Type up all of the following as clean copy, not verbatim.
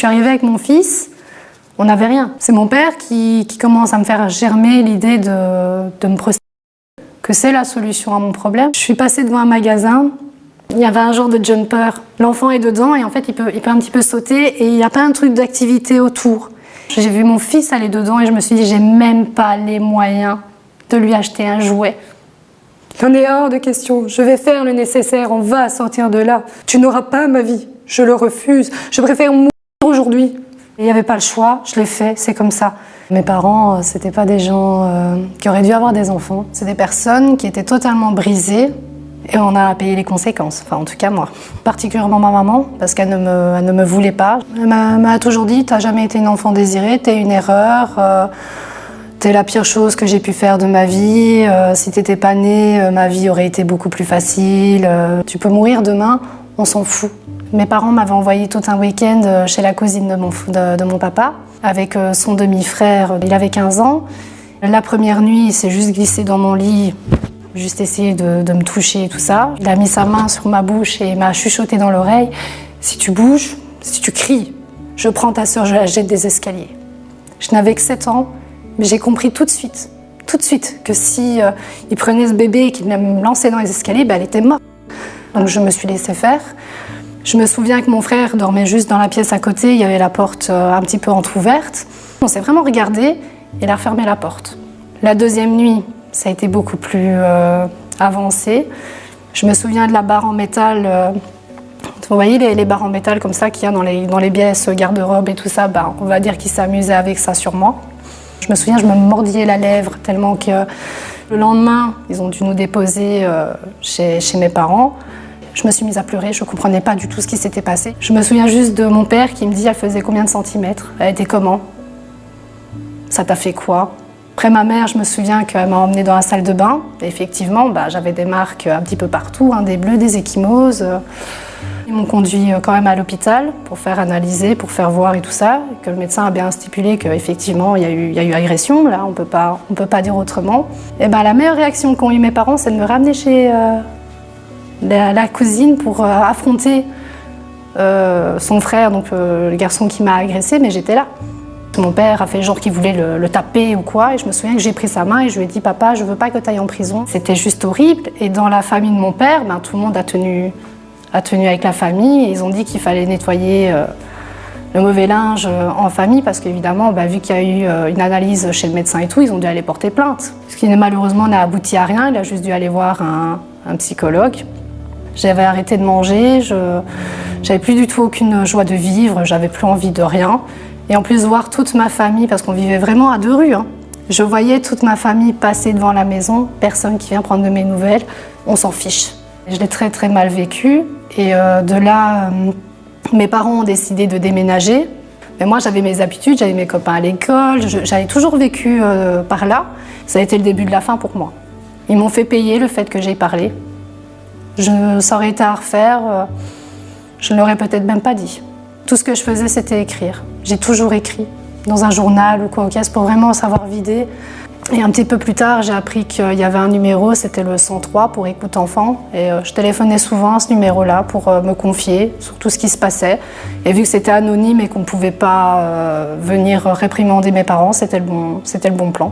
suis arrivée avec mon fils, on n'avait rien. C'est mon père qui commence à me faire germer l'idée de me prostituer, que c'est la solution à mon problème. Je suis passée devant un magasin, il y avait un genre de jumper. L'enfant est dedans et en fait il peut un petit peu sauter et il n'y a pas un truc d'activité autour. J'ai vu mon fils aller dedans et je me suis dit, j'ai même pas les moyens de lui acheter un jouet. On est hors de question, je vais faire le nécessaire, on va sortir de là. Tu n'auras pas ma vie, je le refuse, je préfère mourir aujourd'hui. Il n'y avait pas le choix, je l'ai fait, c'est comme ça. Mes parents, c'était pas des gens qui auraient dû avoir des enfants. C'est des personnes qui étaient totalement brisées et on a payé les conséquences, enfin en tout cas moi. Particulièrement ma maman, parce qu'elle ne me voulait pas. Elle m'a toujours dit, t'as jamais été une enfant désirée, t'es une erreur. C'est la pire chose que j'ai pu faire de ma vie. Si t'étais pas née, ma vie aurait été beaucoup plus facile. Tu peux mourir demain, on s'en fout. Mes parents m'avaient envoyé tout un week-end chez la cousine de mon papa, avec son demi-frère. Il avait 15 ans. La première nuit, il s'est juste glissé dans mon lit, juste essayé de me toucher et tout ça. Il a mis sa main sur ma bouche et m'a chuchoté dans l'oreille. Si tu bouges, si tu cries, je prends ta sœur, je la jette des escaliers. Je n'avais que 7 ans. Mais j'ai compris tout de suite, que si il prenait ce bébé et qu'il me lançait dans les escaliers, elle était morte. Donc je me suis laissée faire. Je me souviens que mon frère dormait juste dans la pièce à côté, il y avait la porte un petit peu entrouverte. On s'est vraiment regardé et il a refermé la porte. La deuxième nuit, ça a été beaucoup plus avancé. Je me souviens de la barre en métal. Vous voyez les barres en métal comme ça qu'il y a dans les pièces garde-robe et tout ça, on va dire qu'il s'amusait avec ça sur moi. Je me souviens, je me mordillais la lèvre tellement que le lendemain, ils ont dû nous déposer chez mes parents. Je me suis mise à pleurer, je ne comprenais pas du tout ce qui s'était passé. Je me souviens juste de mon père qui me dit, elle faisait combien de centimètres? Elle était comment? Ça t'a fait quoi? Après ma mère, je me souviens qu'elle m'a emmenée dans la salle de bain. Et effectivement, j'avais des marques un petit peu partout, des bleus, des ecchymoses. Ils m'ont conduit quand même à l'hôpital pour faire analyser, pour faire voir et tout ça, que le médecin a bien stipulé qu'effectivement il y a eu agression, là on peut pas dire autrement. Et la meilleure réaction qu'ont eu mes parents, c'est de me ramener chez la cousine pour affronter son frère, donc le garçon qui m'a agressée, mais j'étais là. Mon père a fait genre qu'il voulait le taper ou quoi, et je me souviens que j'ai pris sa main et je lui ai dit, papa, je veux pas que tu ailles en prison. C'était juste horrible, et dans la famille de mon père, tout le monde a tenu avec la famille. Ils ont dit qu'il fallait nettoyer le mauvais linge en famille parce qu'évidemment, vu qu'il y a eu une analyse chez le médecin et tout, ils ont dû aller porter plainte. Ce qui malheureusement n'a abouti à rien, il a juste dû aller voir un psychologue. J'avais arrêté de manger, j'avais plus du tout aucune joie de vivre, j'avais plus envie de rien. Et en plus voir toute ma famille, parce qu'on vivait vraiment à 2 rues, je voyais toute ma famille passer devant la maison, personne qui vient prendre de mes nouvelles, on s'en fiche. Je l'ai très très mal vécu. Et de là, mes parents ont décidé de déménager. Mais moi, j'avais mes habitudes, j'avais mes copains à l'école, j'avais toujours vécu par là. Ça a été le début de la fin pour moi. Ils m'ont fait payer le fait que j'aie parlé. Ça aurait été à refaire, je ne l'aurais peut-être même pas dit. Tout ce que je faisais, c'était écrire. J'ai toujours écrit, dans un journal ou quoi, pour vraiment savoir vider. Et un petit peu plus tard, j'ai appris qu'il y avait un numéro, c'était le 103 pour écoute enfant. Et je téléphonais souvent à ce numéro-là pour me confier sur tout ce qui se passait. Et vu que c'était anonyme et qu'on ne pouvait pas venir réprimander mes parents, c'était le bon plan.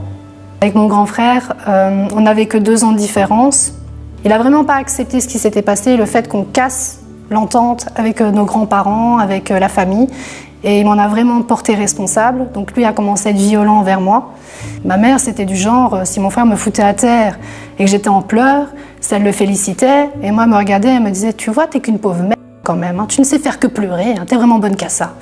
Avec mon grand frère, on n'avait que 2 ans de différence. Il n'a vraiment pas accepté ce qui s'était passé, le fait qu'on casse l'entente avec nos grands-parents, avec la famille. Et il m'en a vraiment porté responsable. Donc lui a commencé à être violent envers moi. Ma mère, c'était du genre, si mon frère me foutait à terre et que j'étais en pleurs, ça le félicitait. Et moi, elle me regardait et elle me disait, tu vois, t'es qu'une pauvre mère quand même. Tu ne sais faire que pleurer, t'es vraiment bonne qu'à ça.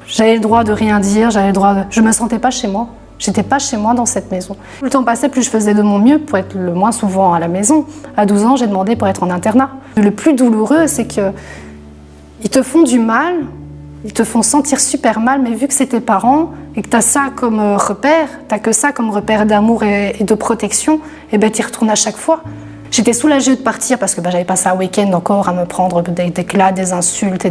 J'avais le droit de rien dire, je me sentais pas chez moi. J'étais pas chez moi dans cette maison. Plus le temps passait, plus je faisais de mon mieux pour être le moins souvent à la maison. À 12 ans, j'ai demandé pour être en internat. Le plus douloureux, c'est que ils te font du mal, ils te font sentir super mal, mais vu que c'est tes parents et que tu as ça comme repère, tu n'as que ça comme repère d'amour et de protection, et tu y retournes à chaque fois. J'étais soulagée de partir parce que j'avais passé un week-end encore à me prendre des éclats, des insultes,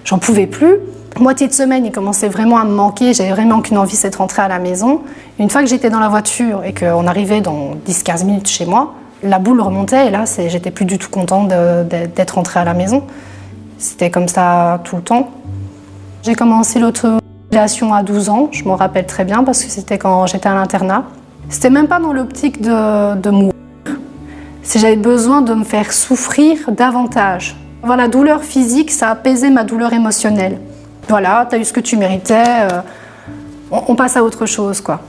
j'en pouvais plus. Moitié de semaine, il commençait vraiment à me manquer, j'avais vraiment qu'une envie, c'est de rentrer à la maison. Une fois que j'étais dans la voiture et qu'on arrivait dans 10-15 minutes chez moi, la boule remontait et là, j'étais plus du tout contente d'être rentrée à la maison. C'était comme ça tout le temps. J'ai commencé l'automutilation à 12 ans, je m'en rappelle très bien parce que c'était quand j'étais à l'internat. C'était même pas dans l'optique de mourir, si j'avais besoin de me faire souffrir davantage. Voilà, la douleur physique, ça apaisait ma douleur émotionnelle. Voilà, t'as eu ce que tu méritais, on passe à autre chose, quoi.